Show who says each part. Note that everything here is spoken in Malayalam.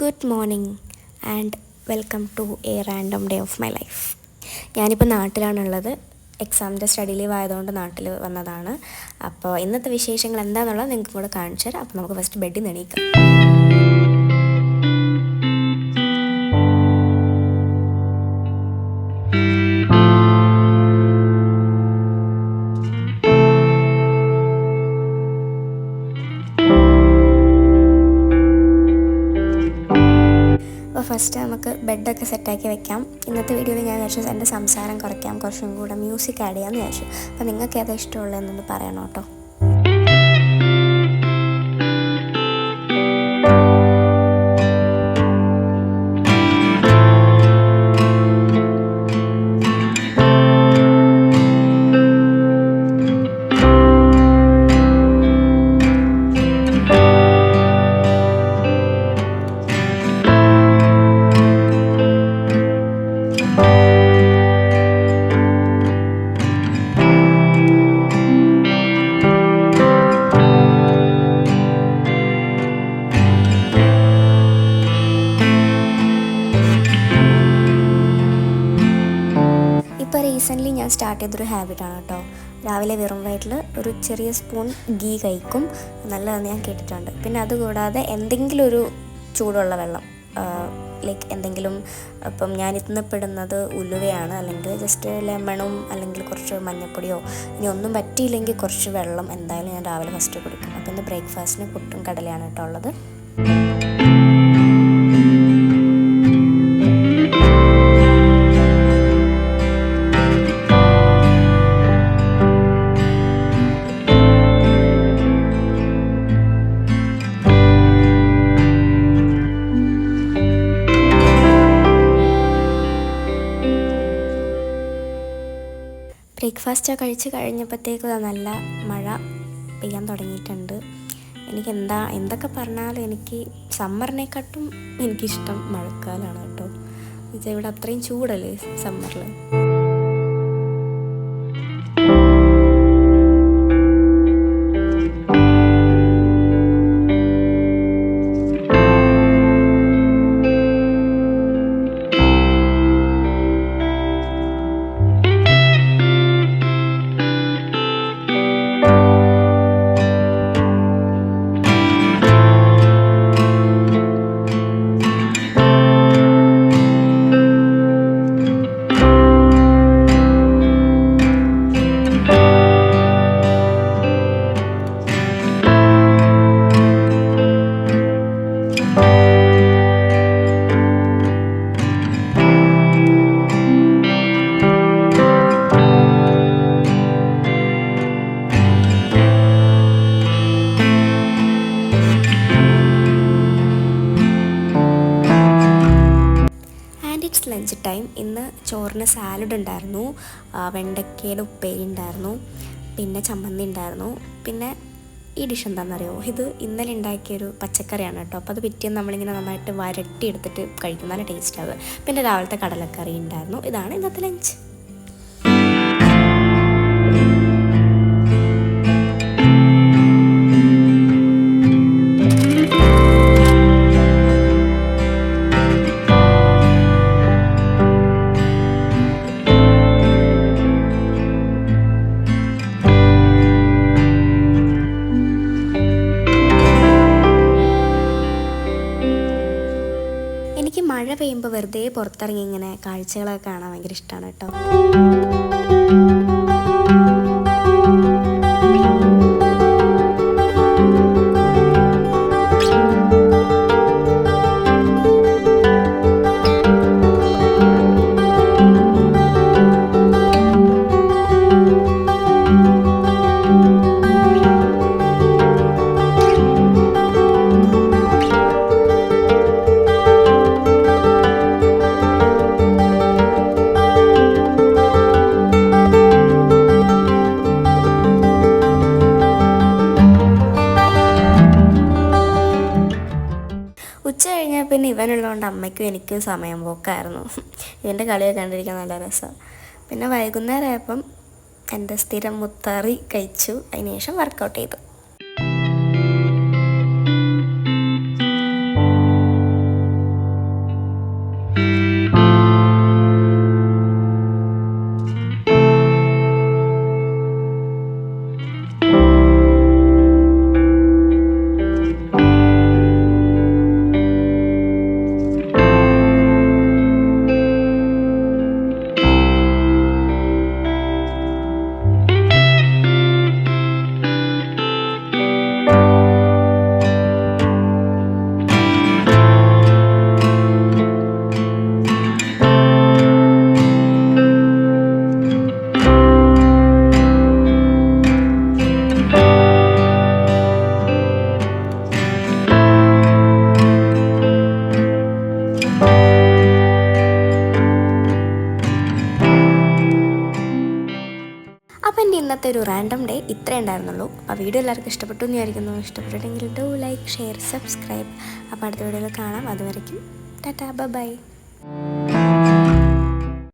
Speaker 1: Good morning and welcome to a random day of my life. ഞാനിപ്പോൾ നാട്ടിലാണുള്ളത്. എക്സാമിൻ്റെ സ്റ്റഡി ലീവ് ആയതുകൊണ്ട് നാട്ടിൽ വന്നതാണ്. അപ്പോൾ ഇന്നത്തെ വിശേഷങ്ങൾ എന്താണെന്നുള്ളത് നിങ്ങൾക്ക് കൂടെ കാണിച്ചു തരാം. അപ്പോൾ നമുക്ക് ഫസ്റ്റ് ബെഡിൽ നിന്ന് എണീക്കാം. അപ്പോൾ ഫസ്റ്റ് നമുക്ക് ബെഡൊക്കെ സെറ്റാക്കി വെക്കാം. ഇന്നത്തെ വീഡിയോയിൽ ഞാൻ വിചാരിച്ചു എൻ്റെ സംസാരം കുറയ്ക്കാം, കുറച്ചും കൂടെ മ്യൂസിക് ആഡ് ചെയ്യാമെന്ന് വിചാരിച്ചു. അപ്പോൾ നിങ്ങൾക്ക് ഏതാ ഇഷ്ടമുള്ളതെന്നൊന്ന് പറയണം കേട്ടോ. ഇപ്പോൾ റീസെൻ്റ്ലി ഞാൻ സ്റ്റാർട്ട് ചെയ്തൊരു ഹാബിറ്റാണ് കേട്ടോ. രാവിലെ വെറും വയറ്റിൽ ഒരു ചെറിയ സ്പൂൺ ഗീ കഴിക്കും, നല്ലതെന്ന് ഞാൻ കേട്ടിട്ടുണ്ട്. പിന്നെ അതുകൂടാതെ എന്തെങ്കിലും ഒരു ചൂടുള്ള വെള്ളം, ലൈക്ക് എന്തെങ്കിലും, ഇപ്പം ഞാൻ ഇന്ന് പെടുന്നത് ഉലുവയാണ്, അല്ലെങ്കിൽ ജസ്റ്റ് ലെമണും അല്ലെങ്കിൽ കുറച്ച് മഞ്ഞൾപ്പൊടിയോ, ഇനി ഒന്നും പറ്റിയില്ലെങ്കിൽ കുറച്ച് വെള്ളം എന്തായാലും ഞാൻ രാവിലെ ഫസ്റ്റ് കുടിക്കും. അപ്പോൾ ഇന്ന് ബ്രേക്ക്ഫാസ്റ്റിന് പുട്ടും കടലയാണ് കേട്ടോ ഉള്ളത്. ബ്രേക്ക്ഫാസ്റ്റ് കഴിച്ച് കഴിഞ്ഞപ്പോഴത്തേക്കും നല്ല മഴ പെയ്യാൻ തുടങ്ങിയിട്ടുണ്ട്. എനിക്ക് എന്തൊക്കെ പറഞ്ഞാലും എനിക്ക് സമ്മറിനെക്കാട്ടും എനിക്കിഷ്ടം മഴക്കാലമാണ് കേട്ടോ. ഇവിടെ അത്രയും ചൂടല്ലേ സമ്മറിൽ. Lunch time. ഇന്ന് ചോറിന് സാലഡ് ഉണ്ടായിരുന്നു, വെണ്ടയ്ക്കയുടെ ഉപ്പേരി ഉണ്ടായിരുന്നു, പിന്നെ ചമ്മന്തി ഉണ്ടായിരുന്നു. പിന്നെ ഈ ഡിഷ് എന്താണെന്നറിയോ, ഇത് ഇന്നലെ ഉണ്ടാക്കിയൊരു പച്ചക്കറിയാണ് കേട്ടോ. അപ്പോൾ അത് പിറ്റേന്ന് നമ്മളിങ്ങനെ നന്നായിട്ട് വരട്ടി എടുത്തിട്ട് കഴിക്കും, നല്ല ടേസ്റ്റ് അത്. പിന്നെ രാവിലത്തെ കടലക്കറി ഉണ്ടായിരുന്നു. ഇതാണ് ഇന്നത്തെ ലഞ്ച്. എനിക്ക് മഴ പെയ്യുമ്പോൾ വെറുതെ പുറത്തിറങ്ങി ഇങ്ങനെ കാഴ്ചകളൊക്കെ കാണാൻ ഭയങ്കര ഇഷ്ടമാണ് കേട്ടോ. ഉച്ച കഴിഞ്ഞാൽ പിന്നെ ഇവനുള്ളതുകൊണ്ട് അമ്മയ്ക്കും എനിക്കും സമയം പോക്കായിരുന്നു. ഇവൻ്റെ കളിയൊക്കെ കണ്ടിരിക്കാൻ നല്ല രസമാണ്. പിന്നെ വൈകുന്നേരമായപ്പം എൻ്റെ സ്ഥിരം മുത്താറി കഴിച്ചു. അതിന് ശേഷം വർക്കൗട്ട് ചെയ്തു. അപ്പോൾ എൻ്റെ ഇന്നത്തെ ഒരു റാൻഡം ഡേ ഇത്രേ ഉണ്ടായിരുന്നുള്ളൂ. അപ്പോൾ വീഡിയോ എല്ലാവർക്കും ഇഷ്ടപ്പെട്ടു എന്ന് വിചാരിക്കുന്നു. ഇഷ്ടപ്പെട്ടിട്ടുണ്ടെങ്കിൽ ഡു ലൈക്ക്, ഷെയർ, സബ്സ്ക്രൈബ്. അപ്പോൾ അടുത്ത വീഡിയോയിൽ കാണാം. അതുവരയ്ക്കും ടാറ്റാ, ബൈ.